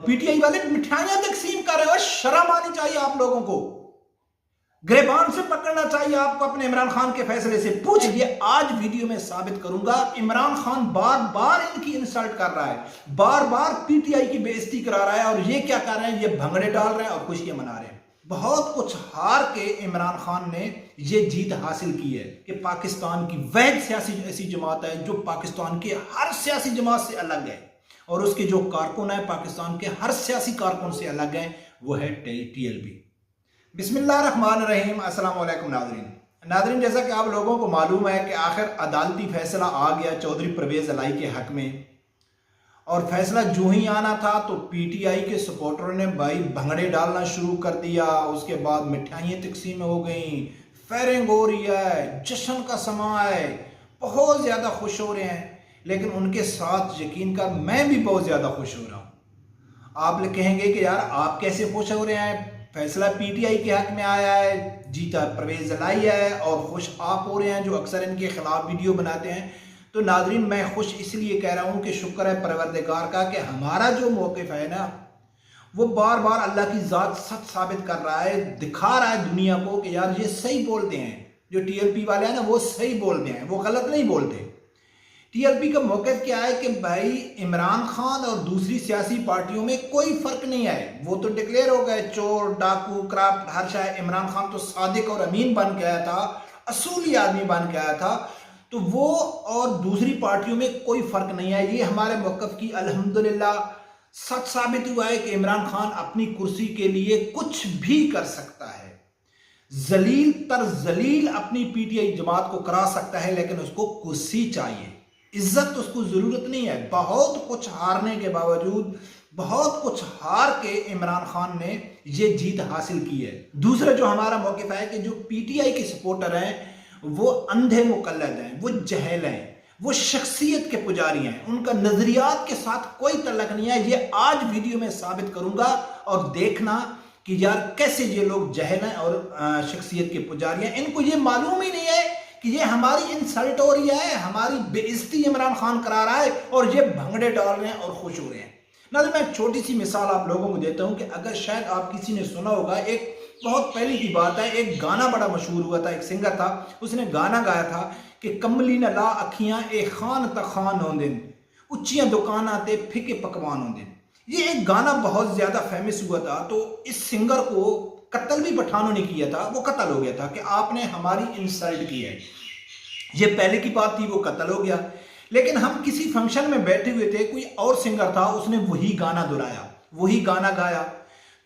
PTI वाले मिठाइयां तकसीम कर रहे हो, शर्म आनी चाहिए आप लोगों को। गिरबान से पकड़ना चाहिए आपको अपने इमरान खान के फैसले से। पूछिए, आज वीडियो में साबित करूंगा इमरान खान बार बार इनकी इंसल्ट कर रहा है, बार बार पीटीआई की बेइज्जती करा रहा है, और ये क्या कर रहे हैं, ये भंगड़े डाल रहे हैं और खुशियां मना रहे हैं। बहुत कुछ हार के इमरान खान ने ये जीत हासिल की है कि पाकिस्तान की वह सियासी ऐसी जमात है जो पाकिस्तान के हर सियासी जमात से अलग है, और उसके जो कारकुन है पाकिस्तान के हर सियासी कारकुन से अलग है, वो है टीएलपी। बिस्मिल्लाहिर्रहमानिर्रहीम। अस्सलाम वालेकुम नाज़रीन, जैसा कि आप लोगों को मालूम है कि आखिर अदालती फैसला आ गया चौधरी परवेज इलाही के हक में, और फैसला जो ही आना था तो पीटीआई के सपोर्टरों ने भाई भंगड़े डालना शुरू कर दिया। उसके बाद मिठाइयाँ तकसीम हो गई, फायरिंग हो रही है, जश्न का समा है, बहुत ज़्यादा खुश हो रहे हैं। लेकिन उनके साथ यकीन कर मैं भी बहुत ज़्यादा खुश हो रहा हूँ। आप कहेंगे कि यार आप कैसे खुश हो रहे हैं, फैसला पीटीआई के हक में आया है, जीता परवेज इलाही है, और खुश आप हो रहे हैं जो अक्सर इनके खिलाफ वीडियो बनाते हैं। तो नाजरीन, मैं खुश इसलिए कह रहा हूँ कि शुक्र है परवरदिगार का कि हमारा जो मौक़िफ़ है ना, वो बार बार अल्लाह की ज़ात सच साबित कर रहा है, दिखा रहा है दुनिया को कि यार ये सही बोलते हैं। जो टीएलपी वाले हैं ना, वो सही बोलते हैं, वो गलत नहीं बोलते। टीएलपी का मौक़िफ़ क्या है कि भाई इमरान खान और दूसरी सियासी पार्टियों में कोई फ़र्क नहीं है। वो तो डिक्लेयर हो गए चोर, डाकू, करप्ट, हर शाय। इमरान खान तो सादिक और अमीन बन के आया था, असूली आदमी बन के आया था। तो वो और दूसरी पार्टियों में कोई फ़र्क नहीं है। ये हमारे मौक़िफ़ की अल्हम्दुलिल्लाह सच साबित हुआ है कि इमरान खान अपनी कुर्सी के लिए कुछ भी कर सकता है, जलील तर जलील अपनी पीटीआई जमात को करा सकता है, लेकिन उसको कुर्सी चाहिए, इज्जत उसको ज़रूरत नहीं है। बहुत कुछ हारने के बावजूद, बहुत कुछ हार के इमरान खान ने ये जीत हासिल की है। दूसरा जो हमारा मौक़िफ़ है कि जो पीटीआई के सपोर्टर हैं वो अंधे मुकल्लद हैं, वो जहल हैं, वो शख्सियत के पुजारी हैं, उनका नज़रियात के साथ कोई तल्लक नहीं है। ये आज वीडियो में साबित करूंगा, और देखना कि यार कैसे ये लोग जहल हैं और शख्सियत के पुजारी हैं। इनको ये मालूम ही नहीं है कि ये हमारी इंसल्ट हो रही है, हमारी बेइज्जती इमरान खान करा रहा है, और ये भंगड़े डाल रहे हैं और खुश हो रहे हैं। नाज़रीन, मैं एक छोटी सी मिसाल आप लोगों को देता हूं कि अगर शायद आप किसी ने सुना होगा, एक बहुत पहले की बात है, एक गाना बड़ा मशहूर हुआ था, एक सिंगर था, उसने गाना गाया था कि कमली न ला अखियां ए खान त खान होंदे, उच्चियां दुकाना ते फिके पकवान होंदे। ये एक गाना बहुत ज़्यादा फेमस हुआ था। तो इस सिंगर को कत्ल भी पठानों ने किया था, वो कत्ल हो गया था कि आपने हमारी इंसल्ट की है। ये पहले की बात थी, वो कत्ल हो गया। लेकिन हम किसी फंक्शन में बैठे हुए थे, कोई और सिंगर था, उसने वही गाना दोहराया, वही गाना गाया।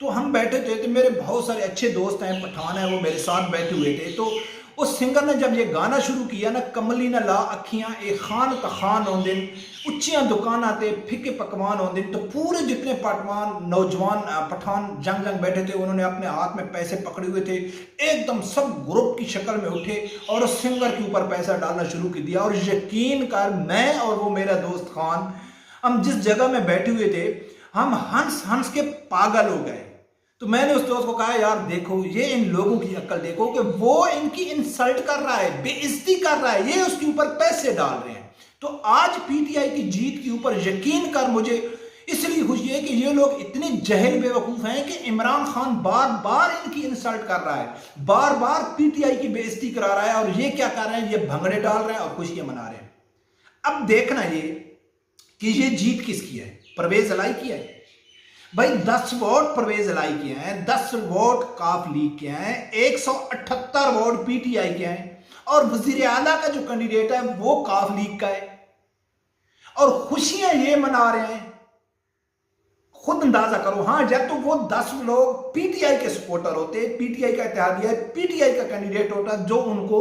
तो हम बैठे थे, तो मेरे बहुत सारे अच्छे दोस्त हैं, पठान हैं, वो मेरे साथ बैठे हुए थे। तो उस सिंगर ने जब ये गाना शुरू किया ना, कमली न ला अखियां ए खान त खान होंदिन, उच्चियां दुकाना ते फिके पकवान होंदिन, तो पूरे जितने पटवान नौजवान पठान जंग बैठे थे, उन्होंने अपने हाथ में पैसे पकड़े हुए थे, एकदम सब ग्रुप की शक्ल में उठे और उस सिंगर के ऊपर पैसा डालना शुरू कर दिया। और यकीन कर, मैं और वो मेरा दोस्त खान, हम जिस जगह में बैठे हुए थे, हम हंस हंस के पागल हो गए। तो मैंने उस दोस्त को कहा, यार देखो, ये इन लोगों की अक्ल देखो कि वो इनकी इंसल्ट कर रहा है, बेइज्जती कर रहा है, ये उसके ऊपर पैसे डाल रहे हैं। तो आज पीटीआई की जीत के ऊपर यकीन कर मुझे इसलिए खुशी है कि ये लोग इतने जहल बेवकूफ हैं कि इमरान खान बार बार इनकी इंसल्ट कर रहा है, बार बार पीटीआई की बेइज्जती करा रहा है, और ये क्या कर रहे हैं, ये भंगड़े डाल रहे हैं और खुशियां मना रहे हैं। अब देखना ये कि ये जीत किसकी है, परवेज इलाही की है। भाई 10 वोट परवेज इलाही के हैं, 10 वोट काफ लीग के हैं, 178 वोट पीटीआई के हैं, और वजीर आला का जो कैंडिडेट है वो काफ लीग का है, और खुशियां ये मना रहे हैं। खुद अंदाजा करो। हाँ, जब तो वो 10 लोग पीटीआई के सपोर्टर होते, पीटीआई का इत्तेहादिया, पीटीआई का कैंडिडेट होता, जो उनको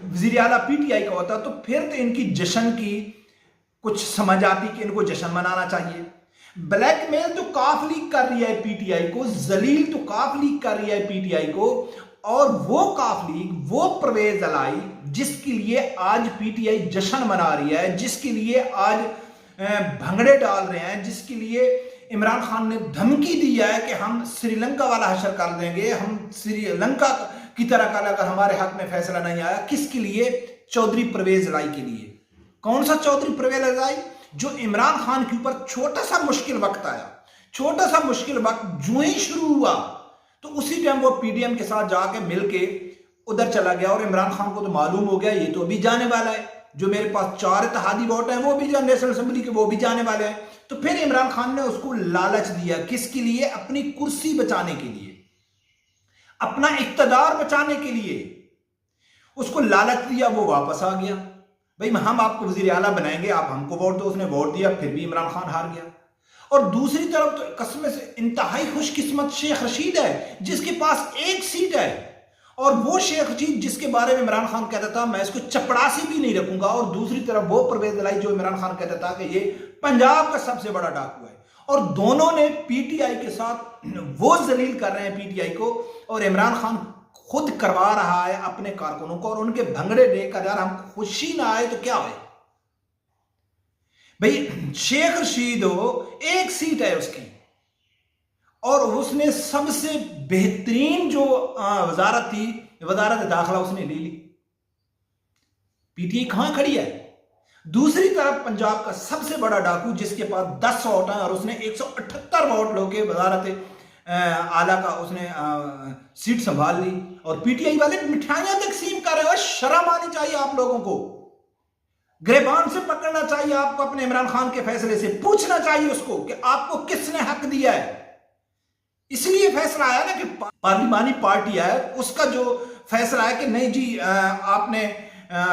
वजीर आला पीटीआई का होता, तो फिर तो इनकी जश्न की कुछ समझ आती कि इनको जश्न मनाना चाहिए। ब्लैकमेल तो काफ लीग कर रही है पीटीआई को, जलील तो काफ लीग कर रही है पीटीआई को, और वो काफ लीग, वो परवेज इलाही जिसके लिए आज पीटीआई जश्न मना रही है, जिसके लिए आज भंगड़े डाल रहे हैं, जिसके लिए इमरान खान ने धमकी दी है कि हम श्रीलंका वाला हशर कर देंगे, हम श्रीलंका की तरह का अगर हमारे हक में फैसला नहीं आया। किसके लिए? चौधरी परवेज इलाही के लिए। कौन सा चौधरी परवेज इलाही? जो इमरान खान के ऊपर छोटा सा मुश्किल वक्त आया, छोटा सा मुश्किल वक्त जो ही शुरू हुआ तो उसी टाइम वो पीडीएम के साथ जाके मिलके उधर चला गया। और इमरान खान को तो मालूम हो गया ये तो अभी जाने वाला है, जो मेरे पास 4 इत्तेहादी वोट हैं वो भी नेशनल असेंबली के, वो भी जाने वाले हैं। तो फिर इमरान खान ने उसको लालच दिया, किसके लिए? अपनी कुर्सी बचाने के लिए, अपना इक्तदार बचाने के लिए उसको लालच दिया। वो वापस आ गया, भाई हम आपको वजीर आला बनाएंगे, आप हमको वोट दो। उसने वोट दिया, फिर भी इमरान खान हार गया। और दूसरी तरफ तो कसम से इंतहाई खुशकिस्मत शेख रशीद है जिसके पास 1 सीट है। और वो शेख रशीद जिसके बारे में इमरान खान कहता था मैं इसको चपड़ासी भी नहीं रखूंगा, और दूसरी तरफ वो परवेज इलाही जो इमरान खान कहता था कि ये पंजाब का सबसे बड़ा डाकू है। और दोनों ने पीटीआई के साथ वो जलील कर रहे हैं पीटीआई को, और इमरान खान खुद करवा रहा है अपने कारकुनों को। और उनके भंगड़े देखकर यार हम खुशी ना आए तो क्या होए भाई। शेख रशीद हो 1 सीट है उसकी, और उसने सबसे बेहतरीन जो वजारत थी, वजारत दाखिला उसने ले ली। पीटीआई कहां खड़ी है? दूसरी तरफ पंजाब का सबसे बड़ा डाकू जिसके पास 10 वोट हैं और उसने 178 वोट लोके वजारत आला का उसने सीट संभाल ली। और पीटीआई वाले मिठाइयां तकसीम कर रहे हो। शर्म आनी चाहिए आप लोगों को, गिरबान से पकड़ना चाहिए आपको अपने इमरान खान के फैसले से, पूछना चाहिए उसको कि आपको किसने हक दिया है। इसलिए फैसला आया ना कि पार्लिमानी पार्टी है, उसका जो फैसला है कि नहीं जी आपने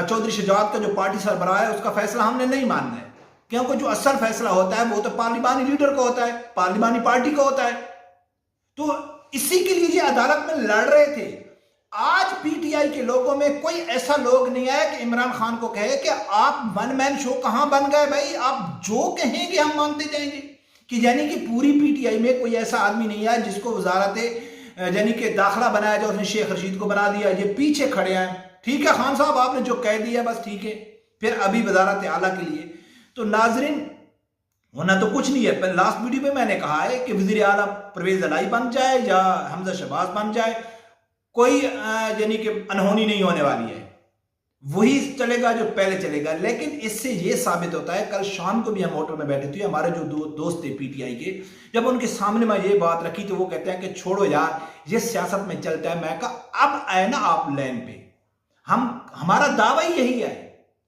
चौधरी शजात का जो पार्टी सरबराह है उसका फैसला हमने नहीं मानना है, क्योंकि जो असल फैसला होता है वो तो पार्लिमानी लीडर का होता है, पार्लिमानी पार्टी का होता है। तो इसी के लिए अदालत में लड़ रहे थे। आज पीटीआई के लोगों में कोई ऐसा लोग नहीं है कि इमरान खान को कहे कि आप वन मैन शो कहां बन गए भाई, आप जो कहेंगे हम मानते जाएंगे। कि यानी कि पूरी पीटीआई में कोई ऐसा आदमी नहीं है जिसको वजारत यानी कि दाखिला बनाया जाए, उसने शेख रशीद को बना दिया। ये पीछे खड़े हैं, ठीक है खान साहब आपने जो कह दिया बस ठीक है, फिर अभी वजारत आला के लिए। तो नाजरीन होना तो कुछ नहीं है। लास्ट वीडियो में मैंने कहा है कि वजीर आला परवेज इलाही बन जाए या हमजा शहबाज बन जाए, कोई यानी कि अनहोनी नहीं होने वाली है, वही चलेगा जो पहले चलेगा। लेकिन इससे ये साबित होता है, कल शाम को भी हम होटल में बैठे थे, हमारे जो दोस्त थे पीटीआई के, जब उनके सामने मैं ये बात रखी तो वो कहते हैं कि छोड़ो यार ये सियासत में चलता है। मैं कहा अब आए ना आप लाइन पे, हमारा दावा ही यही है,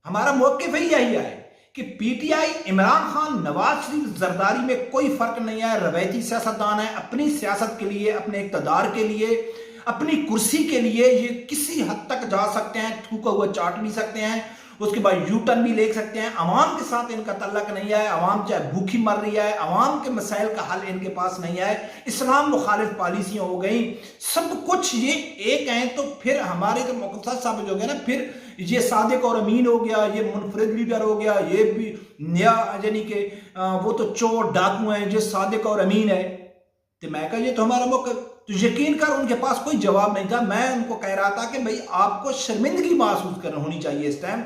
हमारा मौक़िफ़ ही यही है कि पीटीआई इमरान खान नवाज शरीफ जरदारी में कोई फर्क नहीं है। रवायती सियासतदान है, अपनी सियासत के लिए, अपने इक़्तिदार के लिए, अपनी कुर्सी के लिए ये किसी हद तक जा सकते हैं, थूका हुआ चाट भी सकते हैं, उसके बाद यू टर्न भी ले सकते हैं। अवाम के साथ इनका तल्लक नहीं है, अवाम चाहे भूखी मर रही है, अवाम के मसाइल का हल इनके पास नहीं है, इस्लाम मुखालिफ पॉलिसियां हो गई, सब कुछ ये एक हैं। तो फिर हमारे तो मौक़िफ़ साबित हो गया ना, फिर ये सादिक और अमीन हो गया, ये मुनफरिद लीडर हो गया, ये भी नया यानी कि वो तो चोर डाकू हैं, ये सादिक और अमीन है। तो मैं कहा ये तो हमारा मौक़िफ़, तो यकीन कर उनके पास कोई जवाब नहीं था। मैं उनको कह रहा था कि भाई आपको शर्मिंदगी महसूस करनी होनी चाहिए, इस टाइम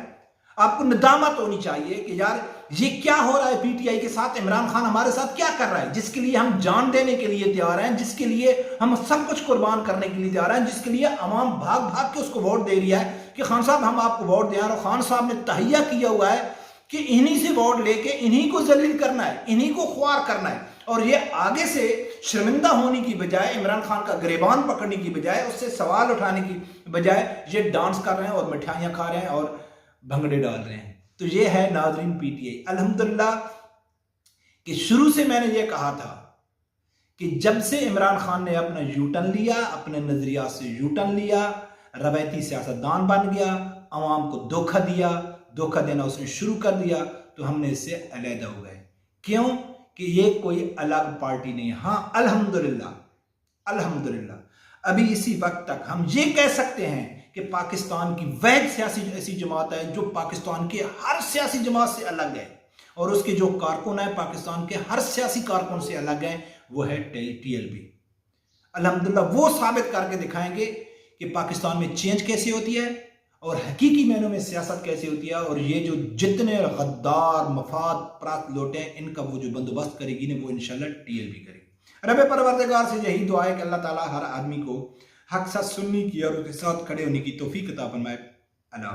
आपको नदामत होनी चाहिए कि यार ये क्या हो रहा है पीटीआई के साथ, इमरान खान हमारे साथ क्या कर रहा है, जिसके लिए हम जान देने के लिए तैयार हैं, जिसके लिए हम सब कुछ कुर्बान करने के लिए तैयार हैं, जिसके लिए अवाम भाग भाग के उसको वोट दे रही है कि खान साहब हम आपको वोट दें। और खान साहब ने तहैया किया हुआ है कि इन्हीं से वोट लेके इन्हीं को जलील करना है, इन्हीं को ख्वार करना है। और ये आगे से शर्मिंदा होने की बजाय, इमरान खान का गिरबान पकड़ने की बजाय, उससे सवाल उठाने की बजाय ये डांस कर रहे हैं और मिठाइयाँ खा रहे हैं और भंगड़े डाल रहे हैं। तो ये है नाजरीन पीटीआई। अल्हम्दुलिल्लाह कि शुरू से मैंने ये कहा था कि जब से इमरान खान ने अपना यूटर्न लिया, अपने नजरिया से यूटर्न लिया, रवायती सियासतदान बन गया, अवाम को धोखा दिया, धोखा देना उसने शुरू कर दिया, तो हमने इससे अलहदा हो गए। क्यों कि ये कोई अलग पार्टी नहीं है। हाँ अल्हम्दुलिल्लाह अल्हम्दुलिल्लाह अभी इसी वक्त तक हम ये कह सकते हैं कि पाकिस्तान की वैध सियासी ऐसी जमात है जो पाकिस्तान के हर सियासी जमात से अलग है, और उसके जो कारकुन है पाकिस्तान के हर सियासी कारकुन से अलग है, वो है टीएलपी। अल्हम्दुलिल्लाह वो साबित करके दिखाएंगे कि पाकिस्तान में चेंज कैसे होती है और हकीकी मैनों में सियासत कैसे होती है। और ये जो जितने गद्दार मफाद प्राप्त लोटे हैं, इनका वो जो बंदोबस्त करेगी ना, वो इंशाल्लाह टीएलपी करेगी। रब परवरदिगार से यही दुआ है कि अल्लाह ताला हर आदमी को हक साथ सुनने की और उसके साथ खड़े होने की तौफीक अता फरमाए। अल्लाह।